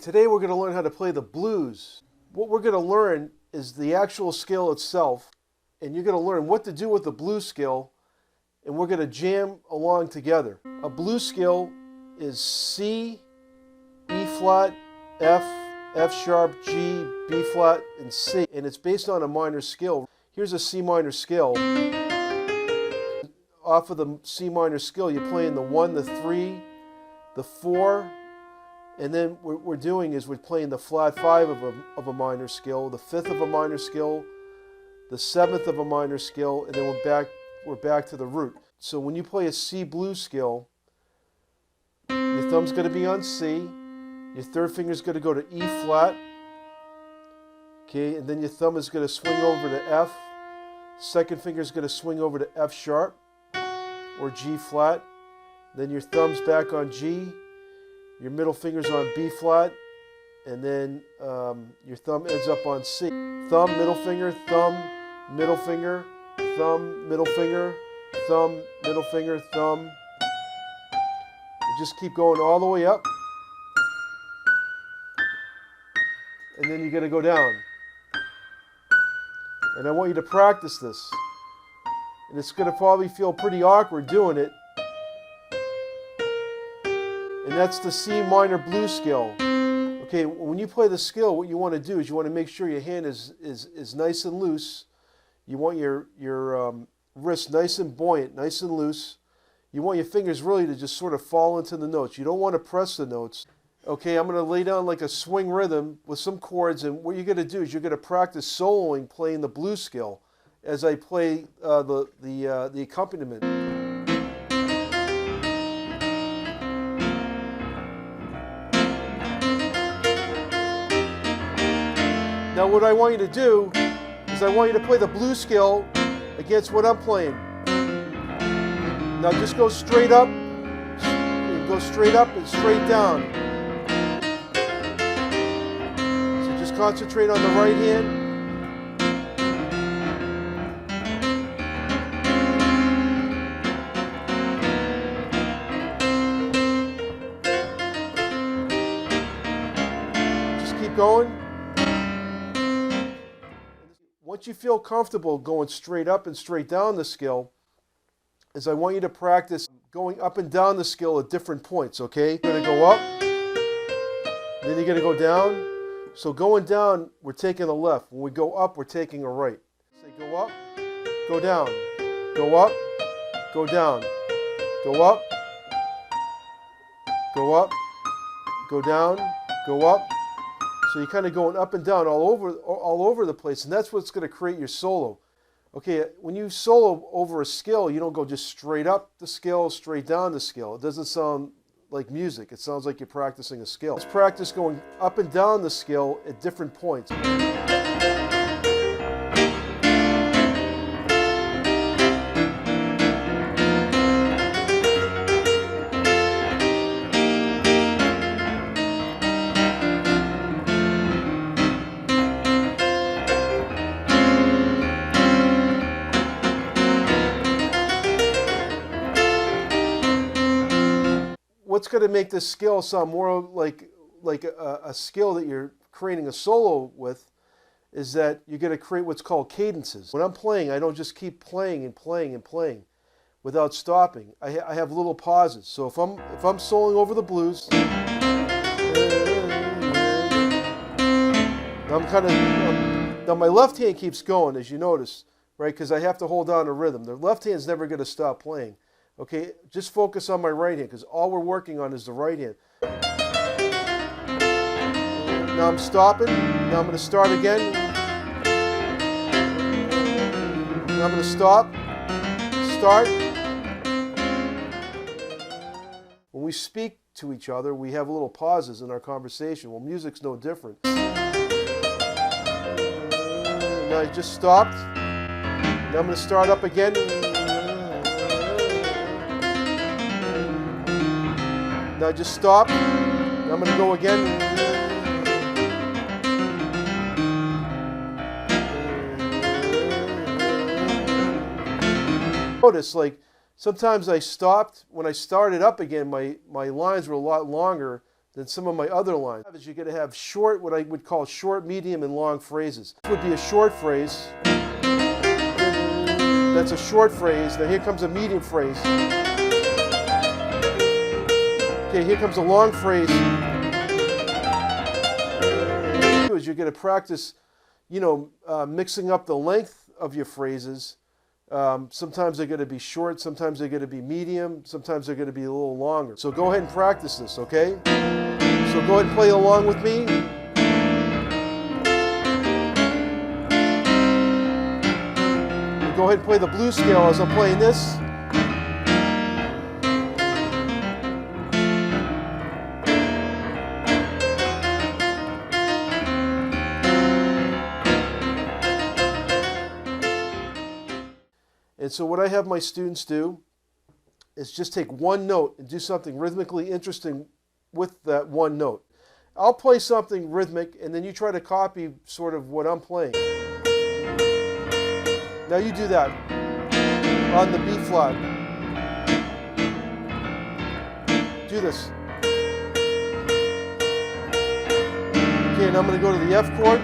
Today we're going to learn how to play the blues. What we're going to learn is the actual scale itself, and you're going to learn what to do with the blues scale, and we're going to jam along together. A blues scale is C, E flat, F, F sharp, G, B flat, and C, and it's based on a minor scale. Here's a C minor scale. Off of the C minor scale, you're playing the 1, the 3, the 4, and then what we're doing is we're playing the flat 5 of a minor scale, the 5th of a minor scale, the 7th of a minor scale, and then we're back to the root. So when you play a C blues scale, your thumb's going to be on C, your third finger is going to go to E flat, okay, and then your thumb is going to swing over to F, second finger is going to swing over to F sharp or G flat, then your thumb's back on G, your middle finger's on B flat, and then your thumb ends up on C. Thumb, middle finger, thumb, middle finger, thumb, middle finger, thumb, middle finger, thumb. You just keep going all the way up, and then you're going to go down. And I want you to practice this. And it's going to probably feel pretty awkward doing it. And that's the C minor blues scale. Okay, when you play the scale, what you want to do is you want to make sure your hand is nice and loose. You want your wrist nice and buoyant, nice and loose. You want your fingers really to just sort of fall into the notes. You don't want to press the notes. Okay, I'm going to lay down like a swing rhythm with some chords, and what you're going to do is you're going to practice soloing playing the blues scale as I play the accompaniment. Now what I want you to do is I want you to play the blues scale against what I'm playing. Now just go straight up and straight down. So just concentrate on the right hand. Just keep going. Once you feel comfortable going straight up and straight down the scale, is I want you to practice going up and down the scale at different points, okay? You're going to go up, then you're going to go down. So going down, we're taking a left. When we go up, we're taking a right. Say go up, go down, go up, go down, go up, go up, go down, go up. So you're kind of going up and down all over the place, and that's what's going to create your solo. Okay, when you solo over a scale, you don't go just straight up the scale, straight down the scale. It doesn't sound like music. It sounds like you're practicing a scale. Let's practice going up and down the scale at different points. What's going to make this scale sound more like a scale that you're creating a solo with is that you're going to create what's called cadences. When I'm playing, I don't just keep playing and playing and playing without stopping. I have little pauses. So if I'm soloing over the blues, now my left hand keeps going, as you notice, right? Because I have to hold on to rhythm. The left hand's never going to stop playing. Okay, just focus on my right hand because all we're working on is the right hand. Now I'm stopping. Now I'm going to start again. Now I'm going to stop. Start. When we speak to each other, we have little pauses in our conversation. Well, music's no different. Now I just stopped. Now I'm going to start up again. Now just stop. Now I'm going to go again. Notice, like, sometimes I stopped. When I started up again, my lines were a lot longer than some of my other lines. You're going to have short, what I would call short, medium, and long phrases. This would be a short phrase. That's a short phrase. Now here comes a medium phrase. Okay, here comes a long phrase. You're going to practice, mixing up the length of your phrases. Sometimes they're going to be short, sometimes they're going to be medium, sometimes they're going to be a little longer. So go ahead and practice this, okay? So go ahead and play along with me. Go ahead and play the blues scale as I'm playing this. And so what I have my students do is just take one note and do something rhythmically interesting with that one note. I'll play something rhythmic and then you try to copy sort of what I'm playing. Now you do that on the B flat. Do this. Okay, and I'm going to go to the F chord.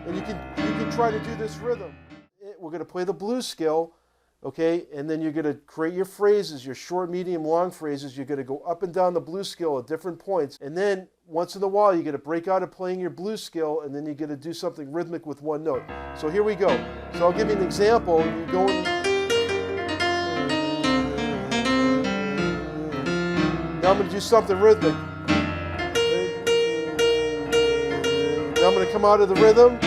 And you can try to do this rhythm. We're going to play the blues scale, okay, and then you're going to create your phrases, your short, medium, long phrases. You're going to go up and down the blues scale at different points, and then once in a while you're going to break out of playing your blues scale, and then you're going to do something rhythmic with one note. So here we go. So I'll give you an example. You're going. Now I'm going to do something rhythmic. Now I'm going to come out of the rhythm.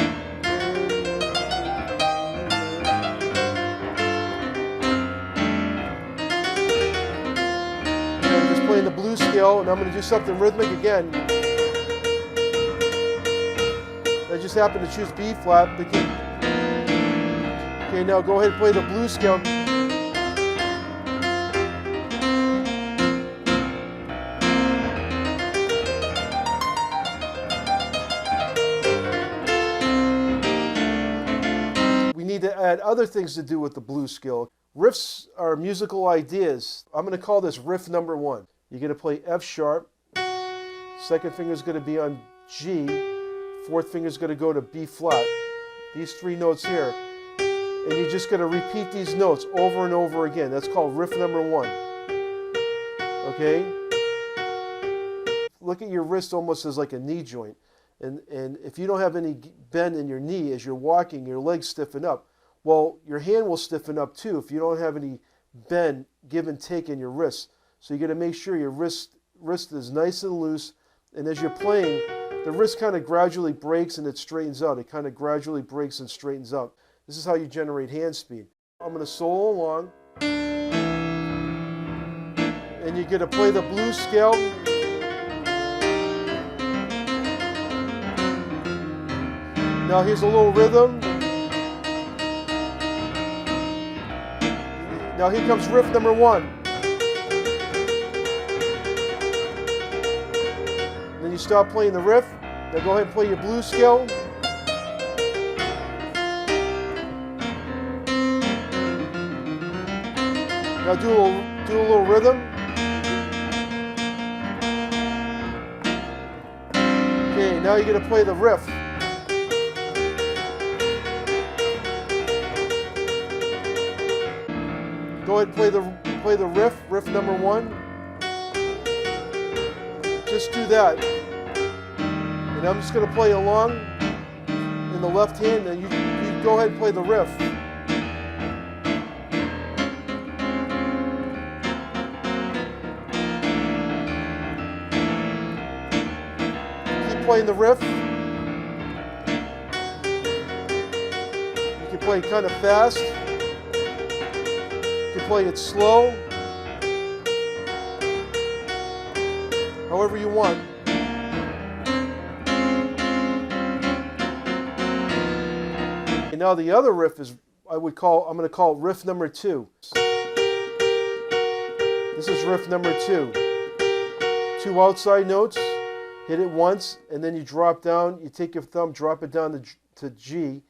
Playing the blues scale, and I'm going to do something rhythmic again. I just happen to choose B flat. Okay, now go ahead and play the blues scale. We need to add other things to do with the blues scale. Riffs are musical ideas. I'm going to call this riff number 1. You're going to play F sharp, second finger is going to be on G, fourth finger is going to go to B flat. These 3 notes here. And you're just going to repeat these notes over and over again. That's called riff number 1. Okay? Look at your wrist almost as like a knee joint. And if you don't have any bend in your knee as you're walking, your legs stiffen up. Well, your hand will stiffen up too if you don't have any bend, give and take in your wrist. So you got to make sure your wrist is nice and loose, and as you're playing, the wrist kind of gradually breaks and it straightens out. It kind of gradually breaks and straightens out. This is how you generate hand speed. I'm going to solo along, and you're going to play the blues scale. Now here's a little rhythm. Now here comes riff number 1. Then you stop playing the riff. Now go ahead and play your blues scale. Now do a little rhythm. Okay, now you're going to play the riff. Go ahead and play the riff number 1. Just do that. And I'm just going to play along in the left hand, and you go ahead and play the riff. Keep playing the riff. You can play kind of fast. You can play it slow. However you want. And now the other riff is, I'm going to call it riff number 2. This is riff number 2. 2 outside notes, hit it once, and then you drop down, you take your thumb, drop it down to G,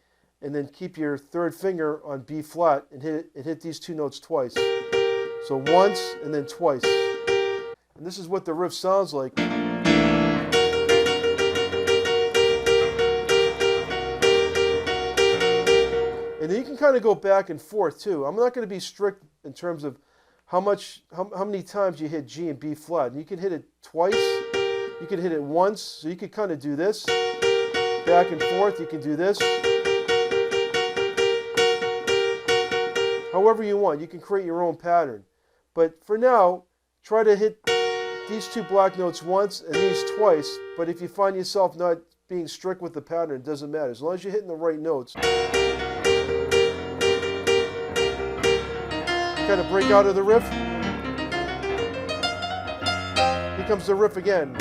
and then keep your third finger on B flat and hit these 2 notes twice. So once and then twice. And this is what the riff sounds like. And then you can kind of go back and forth too. I'm not going to be strict in terms of how many times you hit G and B flat. And you can hit it twice, you can hit it once, so you could kind of do this, back and forth, you can do this. However you want, you can create your own pattern. But for now, try to hit these two black notes once and these twice, but if you find yourself not being strict with the pattern, it doesn't matter. As long as you're hitting the right notes. Kind of break out of the riff. Here comes the riff again.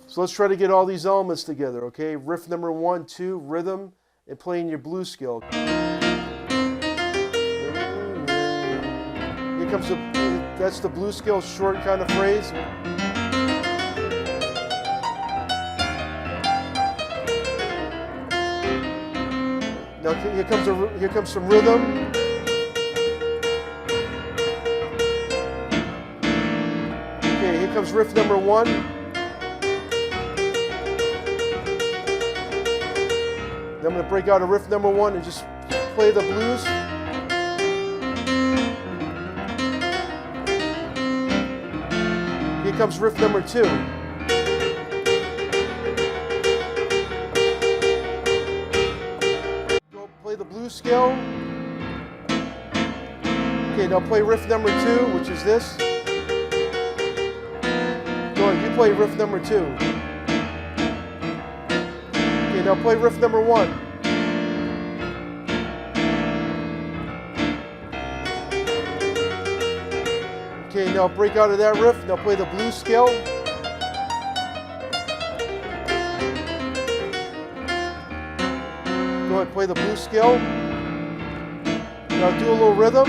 So let's try to get all these elements together, okay? Riff number 1, 2, rhythm, and playing your blues scale. Here comes that's the blues scale short kind of phrase. Now here comes some rhythm. Okay, here comes riff number 1. Then I'm going to break out a riff number 1 and just play the blues. Here comes riff number 2. Go play the blues scale. Okay, now play riff number 2, which is this. Go ahead, you play riff number 2. Okay, now play riff number 1. Okay, now break out of that riff. Now play the blues scale. Go ahead, play the blues scale. Now do a little rhythm.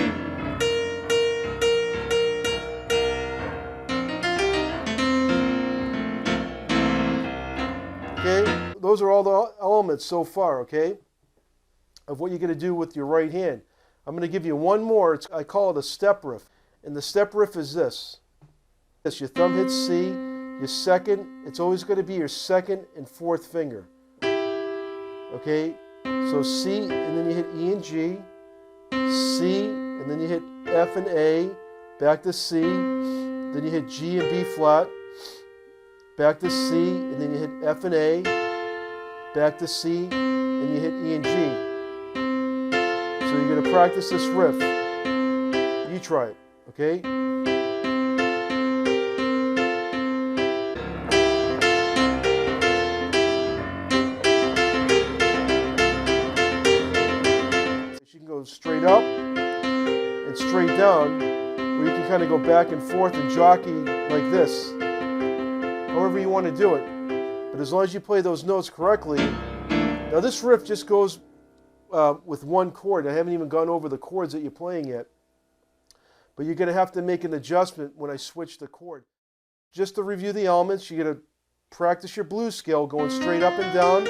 Okay, those are all the elements so far, okay, of what you're going to do with your right hand. I'm going to give you one more. I call it a step riff. And the step riff is this. Your thumb hits C, your second, it's always going to be your second and fourth finger. Okay, so C, and then you hit E and G, C, and then you hit F and A, back to C, then you hit G and B flat, back to C, and then you hit F and A, back to C, and you hit E and G. So you're going to practice this riff. You try it. Okay? You can go straight up and straight down, or you can kind of go back and forth and jockey like this. However you want to do it. But as long as you play those notes correctly. Now this riff just goes with one chord. I haven't even gone over the chords that you're playing yet. But you're going to have to make an adjustment when I switch the chord. Just to review the elements, you're going to practice your blues scale going straight up and down.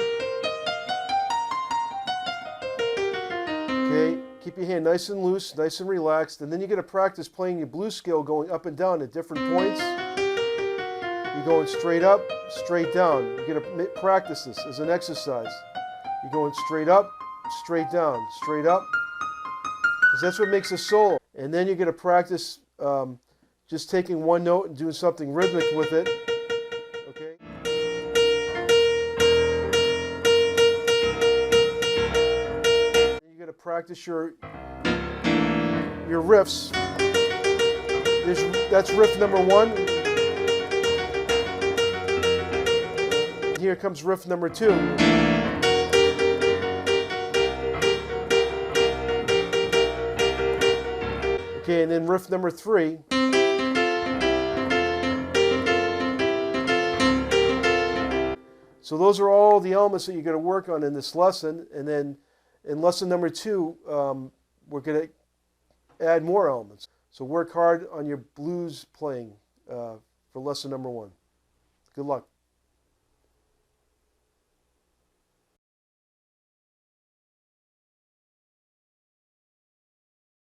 Okay, keep your hand nice and loose, nice and relaxed. And then you're going to practice playing your blues scale going up and down at different points. You're going straight up, straight down. You're going to practice this as an exercise. You're going straight up, straight down, straight up. Because that's what makes a solo. And then you're going to practice just taking one note and doing something rhythmic with it. Okay? You're going to practice your riffs. That's riff number 1. Here comes riff number 2. Okay, and then riff number 3. So those are all the elements that you're going to work on in this lesson. And then in lesson number 2, we're going to add more elements. So work hard on your blues playing for lesson number 1. Good luck.